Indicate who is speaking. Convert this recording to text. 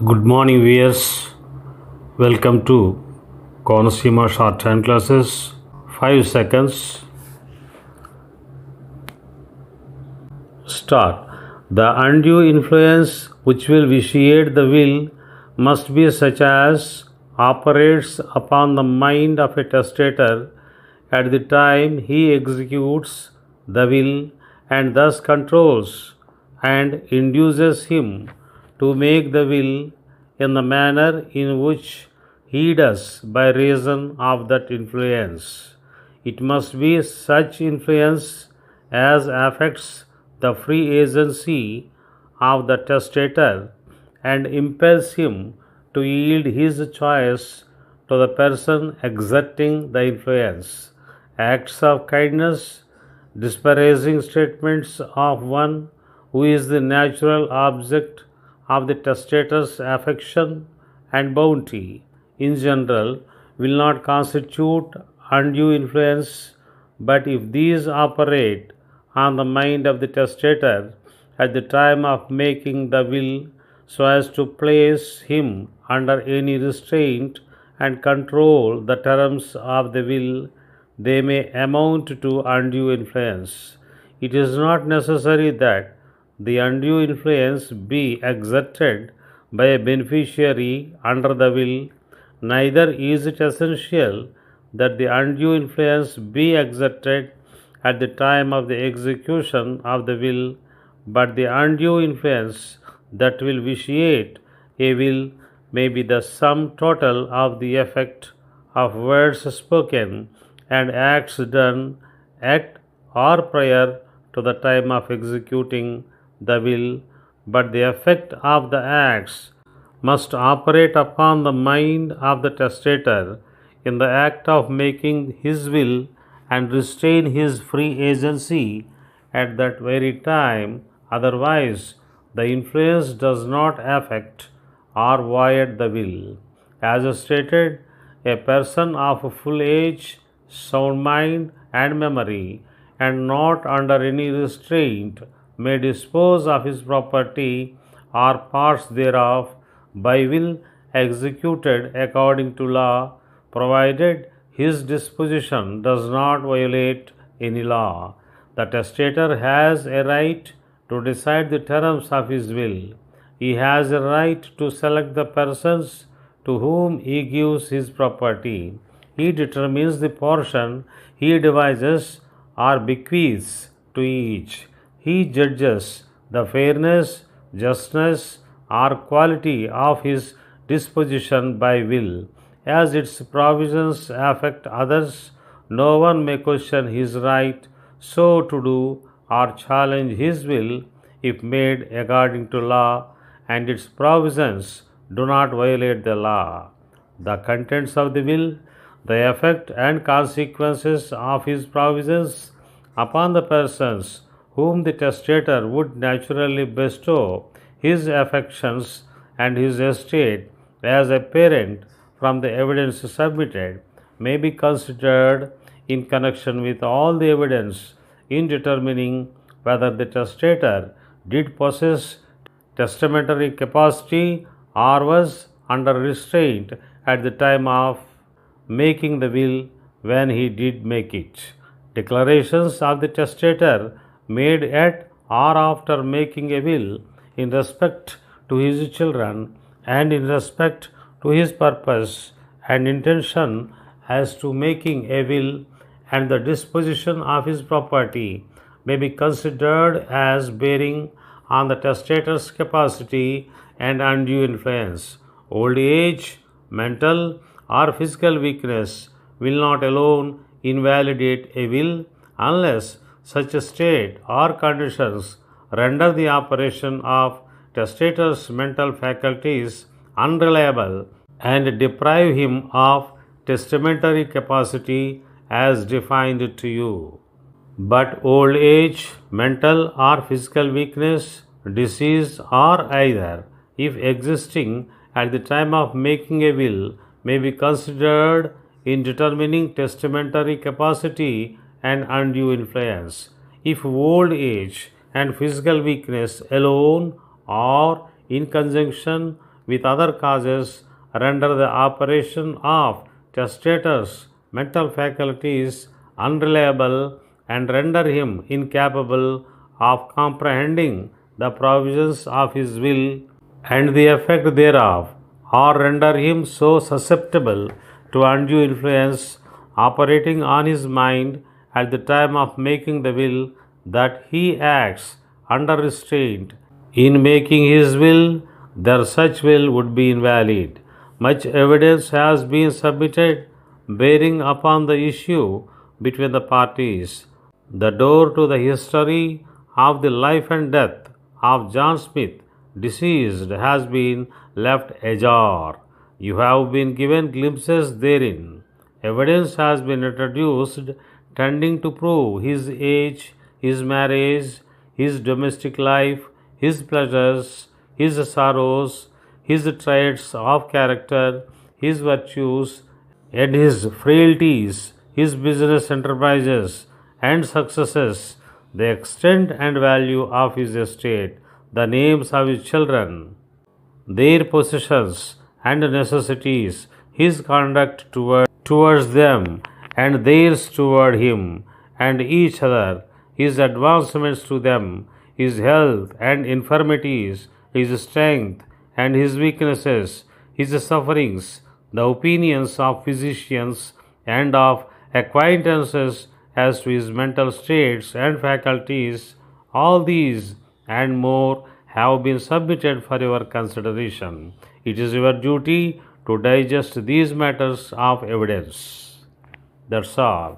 Speaker 1: Good morning, viewers. Welcome to Consumer Shorthand classes. 5 seconds. Start. The undue influence which will vitiate the will must be such as operates upon the mind of a testator at the time he executes the will and thus controls and induces him to make the will in the manner in which he does by reason of that influence. It must be such influence as affects the free agency of the testator and impels him to yield his choice to the person exerting the influence. Acts of kindness, disparaging statements of one who is the natural object of the testator's affection and bounty, in general, will not constitute undue influence, but if these operate on the mind of the testator at the time of making the will so as to place him under any restraint and control the terms of the will, they may amount to undue influence. It is not necessary that the undue influence be exerted by a beneficiary under the will, neither is it essential that the undue influence be exerted at the time of the execution of the will, but the undue influence that will vitiate a will may be the sum total of the effect of words spoken and acts done at or prior to the time of executing the will, but the effect of the acts must operate upon the mind of the testator in the act of making his will and restrain his free agency at that very time, otherwise, the influence does not affect or void the will. As stated, a person of full age, sound mind, and memory, and not under any restraint, may dispose of his property or parts thereof by will executed according to law, provided his disposition does not violate any law. The testator has a right to decide the terms of his will. He has a right to select the persons to whom he gives his property. He determines the portion he devises or bequeaths to each. He judges the fairness, justness, or quality of his disposition by will. As its provisions affect others, no one may question his right so to do or challenge his will if made according to law, and its provisions do not violate the law. The contents of the will, the effect and consequences of his provisions upon the persons whom the testator would naturally bestow his affections and his estate as a parent from the evidence submitted, may be considered in connection with all the evidence in determining whether the testator did possess testamentary capacity or was under restraint at the time of making the will when he did make it. Declarations of the testator made at or after making a will in respect to his children and in respect to his purpose and intention as to making a will and the disposition of his property may be considered as bearing on the testator's capacity and undue influence. Old age, mental, or physical weakness will not alone invalidate a will unless such a state or conditions render the operation of testator's mental faculties unreliable and deprive him of testamentary capacity as defined to you. But old age, mental or physical weakness, disease, or either, if existing at the time of making a will, may be considered in determining testamentary capacity and undue influence. If old age and physical weakness alone or in conjunction with other causes render the operation of testator's mental faculties unreliable and render him incapable of comprehending the provisions of his will and the effect thereof, or render him so susceptible to undue influence operating on his mind at the time of making the will that he acts under restraint in making his will, that such will would be invalid. Much evidence has been submitted bearing upon the issue between the parties. The door to the history of the life and death of John Smith, deceased, has been left ajar. You have been given glimpses therein. Evidence has been introduced tending to prove his age, his marriage, his domestic life, his pleasures, his sorrows, his traits of character, his virtues, and his frailties, his business enterprises and successes, the extent and value of his estate, the names of his children, their possessions and necessities, his conduct towards them and theirs toward him and each other, his advancements to them, his health and infirmities, his strength and his weaknesses, his sufferings, the opinions of physicians and of acquaintances as to his mental states and faculties, all these and more have been submitted for your consideration. It is your duty to digest these matters of evidence. That's all.